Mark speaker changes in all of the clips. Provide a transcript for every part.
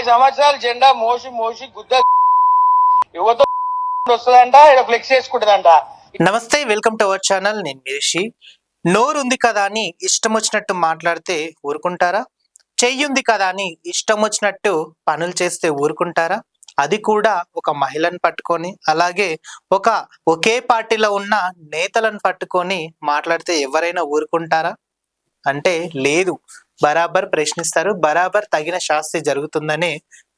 Speaker 1: సంవత్సరాలు జెండా మోసి మోసి గుద్ద యువత వస్తుందంట, ఇక్కడ ఫ్లెక్స్ చేసుకుంటుందంట.
Speaker 2: నమస్తే, వెల్కమ్ టు అవర్ ఛానల్. నేను మీరిషి. నోరుంది కదా అని ఇష్టం వచ్చినట్టు మాట్లాడితే ఊరుకుంటారా? చెయ్యుంది కదా అని ఇష్టం వచ్చినట్టు పనులు చేస్తే ఊరుకుంటారా? అది కూడా ఒక మహిళను పట్టుకొని, అలాగే ఒకే పార్టీలో ఉన్న నేతలను పట్టుకొని మాట్లాడితే ఎవరైనా ఊరుకుంటారా? అంటే లేదు, బరాబర్ ప్రశ్నిస్తారు, బరాబర్ తగిన శాస్తి జరుగుతుందని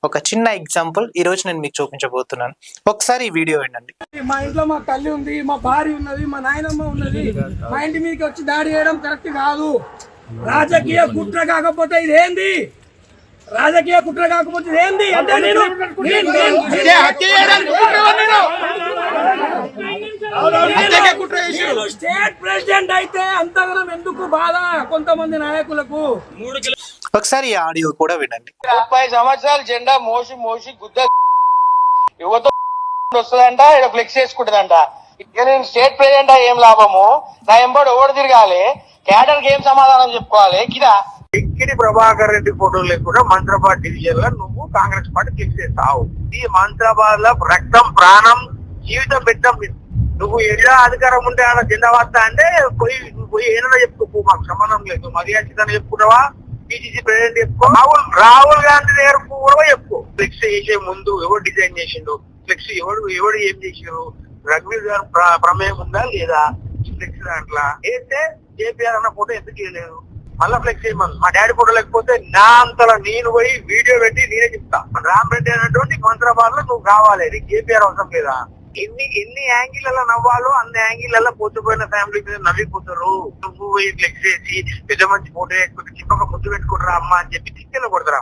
Speaker 2: ఒక చిన్న ఎగ్జాంపుల్ ఈ రోజు నేను మీకు చూపించబోతున్నాను. ఒకసారి ఈ వీడియో వినండి.
Speaker 3: మా ఇంట్లో మా తల్లి ఉంది, మా భార్య ఉన్నది, మా నాయనమ్మ ఉన్నది. మా ఇంటి మీదకి వచ్చి దాడి చేయడం కరెక్ట్ కాదు. రాజకీయ కుట్ర కాకపోతే ఇదేంది? రాజకీయ కుట్ర కాకపోతే ఇదేంది అంటే నేను స్టేట్ ప్రెసిడెంట్ అయితే అంతగానం ఎందుకు బాధ కొంతమంది నాయకులకు?
Speaker 2: ఒకసారి ఈ ఆడియో కూడా వినండి.
Speaker 1: 30 సంవత్సరాలు జెండా మోసి మోసి గుద్ద యువత వస్తుందంట, ఇక్కడ ఫ్లెక్స్ చేసుకుంటుందంట. ఇక నేను స్టేట్ ప్రెసిడెంట్ ఏం లాభము? నా ఎంబడి ఓడి తిరగాలి, క్యాడర్ కి ఏం సమాధానం చెప్పుకోవాలి? కిదా
Speaker 4: టిక్కిడి ప్రభాకర్ రెడ్డి ఫోటో లేకుండా మంత్రాబాద్ డివిజన్ లో నువ్వు కాంగ్రెస్ పార్టీ క్లిక్ చేస్తావు. ఈ మంత్రాబాద్ లో రక్తం, ప్రాణం, జీవితం పెట్టాం. నువ్వు ఎలా అధికారం ఉంటే ఆడ జెండా వస్తా అంటే పోయి ఏదైనా చెప్పుకో, మాకు సంబంధం లేదు. మర్యాద చెప్పుకున్నావా? పిసిసి ప్రెసిడెంట్ చెప్పుకో, రాహుల్ గాంధీ దగ్గర కూడా చెప్పుకో. ఫ్లెక్స్ చేసే ముందు ఎవరు డిజైన్ చేసిండు, ఫ్లెక్స్ ఎవడు ఏం చేసిండు, రఘువీర్ గారు ప్రమేయం ఉందా లేదా? ఫ్లెక్స్ దాంట్లో వేస్తే కేపీఆర్ అన్న ఫోటో ఎందుకు చేయలేదు? మళ్ళా ఫ్లెక్స్ చేయమని మా డాడీ ఫోటో లేకపోతే నా అంతలో నేను పోయి వీడియో పెట్టి నేనే చెప్తా. రామ్ రెడ్డి అనేటువంటి మంత్రాబాద్ లో నువ్వు కావాలి, నీకు కేపీఆర్ అవసరం లేదా? ఎన్ని యాంగిల్ నవ్వాలో అన్ని యాంగిల్ పోతుపోయిన ఫ్యామిలీ మీద నవ్విపోతారు. నువ్వు పోయి ఫ్లెక్స్ చేసి పెద్ద మంచి ఫోటో వేసుకుంటే చిప్పక ముద్దు పెట్టుకుంటారా అమ్మ అని చెప్పి తిక్కలు కొడతారా?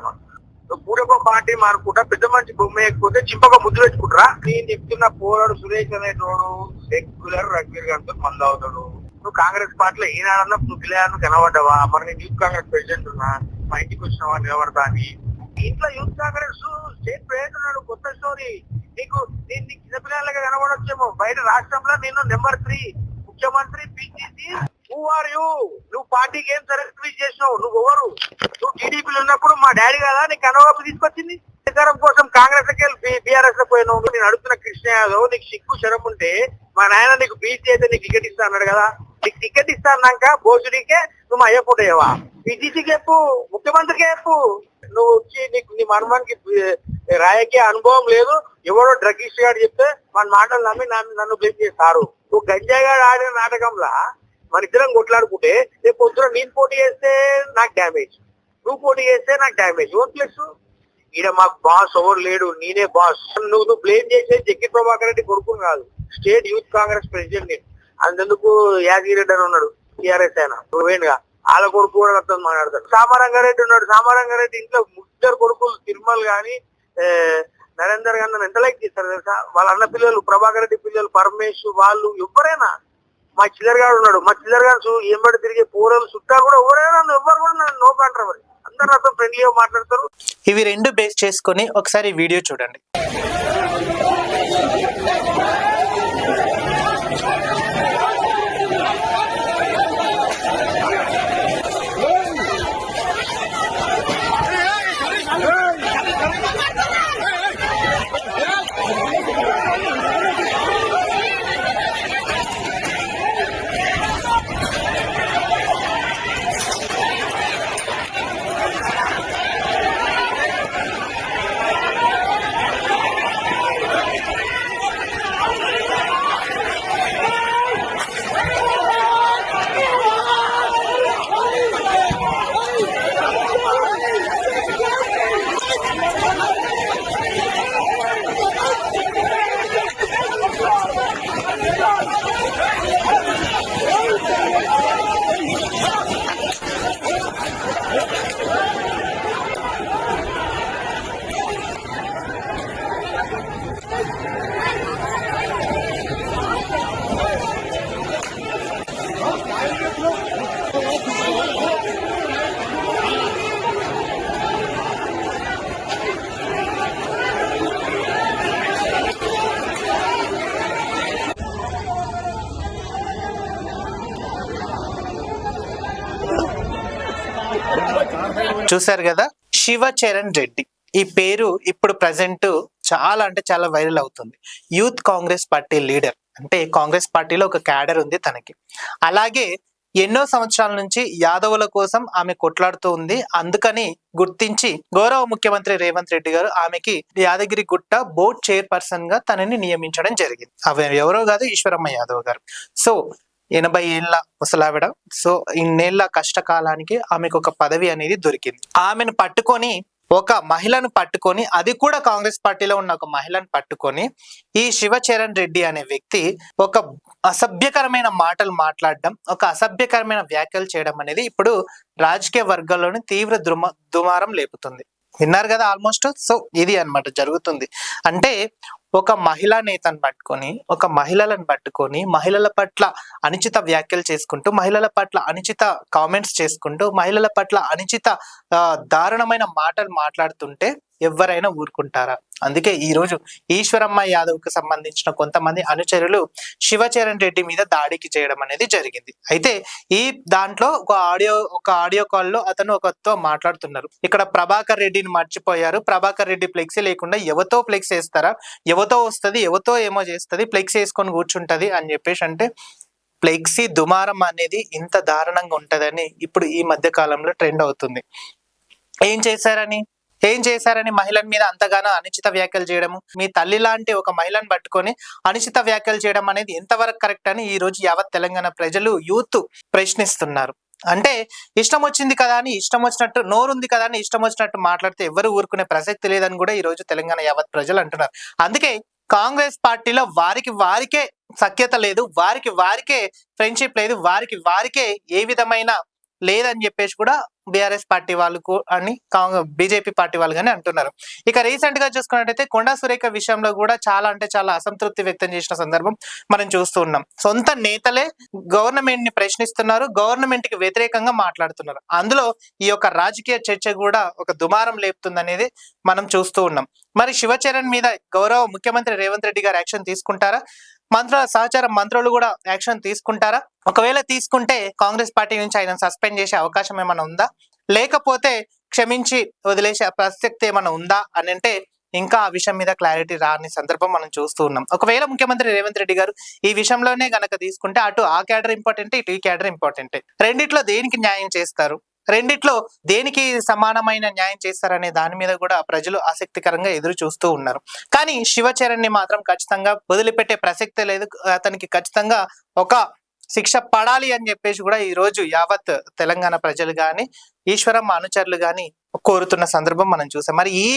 Speaker 4: నువ్వు పూడక పార్టీ మారుకుంటా పెద్ద మంచి బొమ్మ వేయకపోతే చింపక ముద్దు పెట్టుకుంటారా? నేను చెప్తున్న పోరాడు సురేష్ అనేటోడు రెగ్యులర్ రఘువీర్ గారితో మందు అవుతాడు. నువ్వు కాంగ్రెస్ పార్టీలో ఈనాడన్నా నువ్వు పిల్లలను కనబడ్డావా? మరి నేను యూత్ కాంగ్రెస్ ప్రెసిడెంట్ ఉన్నా, మా ఇంటికి వచ్చినావా నిలబడతా అని. ఇంట్లో యూత్ కాంగ్రెస్ స్టేట్ ప్రెసిడెంట్ ఉన్నాడు, కొత్త స్టోరీ. నీకు చిన్నపిల్లలుగా కనబడొచ్చేమో. బయట రాష్ట్రంలో నేను నెంబర్ 3 ముఖ్యమంత్రి పిసిసి. Who are you? నువ్వు పార్టీకి ఏం సర్వీస్ చేసినావు? నువ్వు ఎవరు? నువ్వు టీడీపీలో ఉన్నప్పుడు మా డాడీ కదా నీకు కనవాపు తీసుకొచ్చింది. అధికారం కోసం కాంగ్రెస్ లకి బీఆర్ఎస్ లో పోయినావు. నేను అడుగుతున్న కృష్ణ యాదవ్, నీకు సిగ్గు శరం ఉంటే మా నాయన నీకు బీసీ అయితే నీకు టికెట్ ఇస్తా అన్నాడు కదా. నీకు టికెట్ ఇస్తా అన్నాక భోజుడికే నువ్వు మా అయ్య ఫోటో అయ్యవా? పిసిసికి చెప్పు, ముఖ్యమంత్రికి చెప్పు. నువ్వు వచ్చి నీకు నీ మనమానికి రాజకీయ అనుభవం లేదు. ఎవరో డ్రగ్గిస్ట్ గారు చెప్తే మన మాటలు నమ్మి నన్ను బ్లేమ్ చేస్తారు. నువ్వు గంజాయి గారు ఆడిన నాటకంలా మన ఇద్దరం కొట్లాడుకుంటే రేపు పొద్దున నేను పోటీ చేస్తే నాకు డ్యామేజ్, నువ్వు పోటీ చేస్తే నాకు డ్యామేజ్. ఓన్ ప్లస్ ఈడ మాకు బాస్ ఎవరు లేడు, నేనే బాస్. నువ్వు బ్లేమ్ చేసే జగ్గి ప్రభాకర్ రెడ్డి కొడుకుని కాదు, స్టేట్ యూత్ కాంగ్రెస్ ప్రెసిడెంట్ నేను. అందుకు యాదగిరెడ్డి అని ఉన్నాడు టీఆర్ఎస్ ఆయన, నువ్వేనుగా వాళ్ళ కొడుకు కూడా అర్థం మాట్లాడతాడు. సామారంగారెడ్డి ఉన్నాడు, సామారంగారెడ్డి ఇంట్లో 3 కొడుకులు తిరుమల గాని నరేందర్ గారు ఎంత లైక్ చేస్తారు తెలుసా? వాళ్ళ అన్న పిల్లలు, ప్రభాకర్ రెడ్డి పిల్లలు, పరమేశ్ వాళ్ళు ఎవరైనా. మా చిల్లర్ గారు ఉన్నాడు, మా చిల్లర్ గారు ఎంబడి తిరిగే పూరలు చుట్టా కూడా ఎవరైనా ఎవరు కూడా నన్ను నో కంటారు. మరి అందరు నాతో ఫ్రెండ్లీగా మాట్లాడతారు.
Speaker 2: ఇవి రెండు బేస్ చేసుకొని ఒకసారి వీడియో చూడండి. చూశారు కదా, శివచరణ్ రెడ్డి ఈ పేరు ఇప్పుడు ప్రజెంట్ చాలా అంటే చాలా వైరల్ అవుతుంది. యూత్ కాంగ్రెస్ పార్టీ లీడర్, అంటే కాంగ్రెస్ పార్టీలో ఒక క్యాడర్ ఉంది తనకి. అలాగే ఎన్నో సంవత్సరాల నుంచి యాదవుల కోసం ఆమె కొట్లాడుతూ ఉంది. అందుకని గుర్తించి గౌరవ ముఖ్యమంత్రి రేవంత్ రెడ్డి గారు ఆమెకి యాదగిరి గుట్ట బోర్డ్ చైర్పర్సన్ గా తనని నియమించడం జరిగింది. అవి ఎవరో కాదు, ఈశ్వరమ్మ యాదవ్ గారు. సో 80 ఏళ్ల ముసలావిడ. సో ఇన్నేళ్ల కష్టకాలానికి ఆమెకు ఒక పదవి అనేది దొరికింది. ఆమెను పట్టుకొని, ఒక మహిళను పట్టుకొని, అది కూడా కాంగ్రెస్ పార్టీలో ఉన్న ఒక మహిళను పట్టుకొని ఈ శివచరణ్ రెడ్డి అనే వ్యక్తి ఒక అసభ్యకరమైన మాటలు మాట్లాడడం, ఒక అసభ్యకరమైన వ్యాఖ్యలు చేయడం అనేది ఇప్పుడు రాజకీయ వర్గాల్లోని తీవ్ర దుమారం లేపుతుంది. విన్నారు కదా ఆల్మోస్ట్. సో ఇది అన్నమాట జరుగుతుంది. అంటే ఒక మహిళా నేతను పట్టుకొని, ఒక మహిళలను పట్టుకొని, మహిళల పట్ల అనుచిత వ్యాఖ్యలు చేసుకుంటూ, మహిళల పట్ల అనుచిత కామెంట్స్ చేసుకుంటూ, మహిళల పట్ల అనుచిత దారుణమైన మాటలు మాట్లాడుతుంటే ఎవరైనా ఊరుకుంటారా? అందుకే ఈ రోజు ఈశ్వరమ్మ యాదవ్ కు సంబంధించిన కొంతమంది అనుచరులు శివచరణ్ రెడ్డి మీద దాడికి చేయడం అనేది జరిగింది. అయితే ఈ దాంట్లో ఒక ఆడియో కాల్లో అతను ఒకరితో మాట్లాడుతున్నారు. ఇక్కడ ప్రభాకర్ రెడ్డిని మర్చిపోయారు, ప్రభాకర్ రెడ్డి ఫ్లెక్సీ లేకుండా ఎవతో ఫ్లెక్స్ వేస్తారా, ఎవతో వస్తుంది, ఎవతో ఏమో చేస్తుంది, ఫ్లెక్స్ వేసుకొని కూర్చుంటది అని చెప్పేసి అంటే, ఫ్లెక్సీ దుమారం అనేది ఇంత దారుణంగా ఉంటదని ఇప్పుడు ఈ మధ్య కాలంలో ట్రెండ్ అవుతుంది. ఏం చేశారని మహిళల మీద అంతగానో అనుచిత వ్యాఖ్యలు చేయడము, మీ తల్లి లాంటి ఒక మహిళను పట్టుకొని అనుచిత వ్యాఖ్యలు చేయడం అనేది ఎంతవరకు కరెక్ట్ అని ఈ రోజు యావత్ తెలంగాణ ప్రజలు, యూత్ ప్రశ్నిస్తున్నారు. అంటే ఇష్టం వచ్చింది కదా అని ఇష్టం వచ్చినట్టు, నోరుంది కదా అని ఇష్టం వచ్చినట్టు మాట్లాడితే ఎవరు ఊరుకునే ప్రసక్తి లేదని కూడా ఈ రోజు తెలంగాణ యావత్ ప్రజలు అంటున్నారు. అందుకే కాంగ్రెస్ పార్టీలో వారికే సఖ్యత లేదు, వారికే ఫ్రెండ్షిప్ లేదు, వారికే ఏ విధమైన లేదని చెప్పేసి కూడా బీఆర్ఎస్ పార్టీ వాళ్ళు అని బీజేపీ పార్టీ వాళ్ళు కానీ అంటున్నారు. ఇక రీసెంట్ గా చూసుకున్నట్టయితే కొండా సురేఖ విషయంలో కూడా చాలా అంటే చాలా అసంతృప్తి వ్యక్తం చేసిన సందర్భం మనం చూస్తూ ఉన్నాం. సొంత నేతలే గవర్నమెంట్ ని ప్రశ్నిస్తున్నారు, గవర్నమెంట్ కి వ్యతిరేకంగా మాట్లాడుతున్నారు. అందులో ఈ యొక్క రాజకీయ చర్చ కూడా ఒక దుమారం లేపుతుంది అనేది మనం చూస్తూ ఉన్నాం. మరి శివచరణ్ మీద గౌరవ ముఖ్యమంత్రి రేవంత్ రెడ్డి గారు యాక్షన్ తీసుకుంటారా? సహచార మంత్రులు కూడా యాక్షన్ తీసుకుంటారా? ఒకవేళ తీసుకుంటే కాంగ్రెస్ పార్టీ నుంచి ఆయన సస్పెండ్ చేసే అవకాశం ఏమైనా ఉందా, లేకపోతే క్షమించి వదిలేసే ప్రసక్తి ఏమైనా ఉందా అని అంటే ఇంకా ఆ విషయం మీద క్లారిటీ రాని సందర్భం మనం చూస్తూ ఉన్నాం. ఒకవేళ ముఖ్యమంత్రి రేవంత్ రెడ్డి గారు ఈ విషయంలోనే గనక తీసుకుంటే అటు ఆ క్యాడర్ ఇంపార్టెంట్, ఇటు ఈ క్యాడర్ ఇంపార్టెంట్. రెండిట్లో దేనికి న్యాయం చేస్తారు, రెండిట్లో దేనికి సమానమైన న్యాయం చేస్తారనే దాని మీద కూడా ప్రజలు ఆసక్తికరంగా ఎదురు చూస్తూ ఉన్నారు. కానీ శివచరణ్ ని మాత్రం ఖచ్చితంగా వదిలిపెట్టే ప్రసక్తే లేదు. అతనికి ఖచ్చితంగా ఒక శిక్ష పడాలి అని చెప్పేసి కూడా ఈ రోజు యావత్ తెలంగాణ ప్రజలు గాని, ఈశ్వరమ్మ అనుచరులు గాని కోరుతున్న సందర్భం మనం చూసాం. మరి ఈ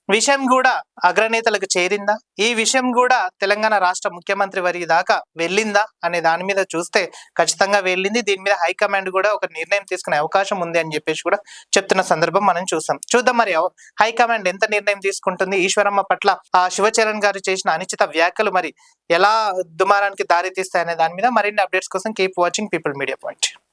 Speaker 2: విషయం కూడా అగ్రనేతలకు చేరిందా, ఈ విషయం కూడా తెలంగాణ రాష్ట్ర ముఖ్యమంత్రి వారి దాకా వెళ్ళిందా అనే దాని మీద చూస్తే ఖచ్చితంగా వెళ్ళింది. దీని మీద హైకమాండ్ కూడా ఒక నిర్ణయం తీసుకునే అవకాశం ఉంది అని చెప్పేసి కూడా చెప్తున్న సందర్భం మనం చూద్దాం మరి హైకమాండ్ ఎంత నిర్ణయం తీసుకుంటుంది. ఈశ్వరమ్మ పట్ల ఆ శివచరణ్ గారు చేసిన అనుచిత వ్యాఖ్యలు మరి ఎలా దుమారానికి దారి తీస్తాయనే దాని మీద మరిన్ని అప్డేట్స్ కోసం keep watching people media point.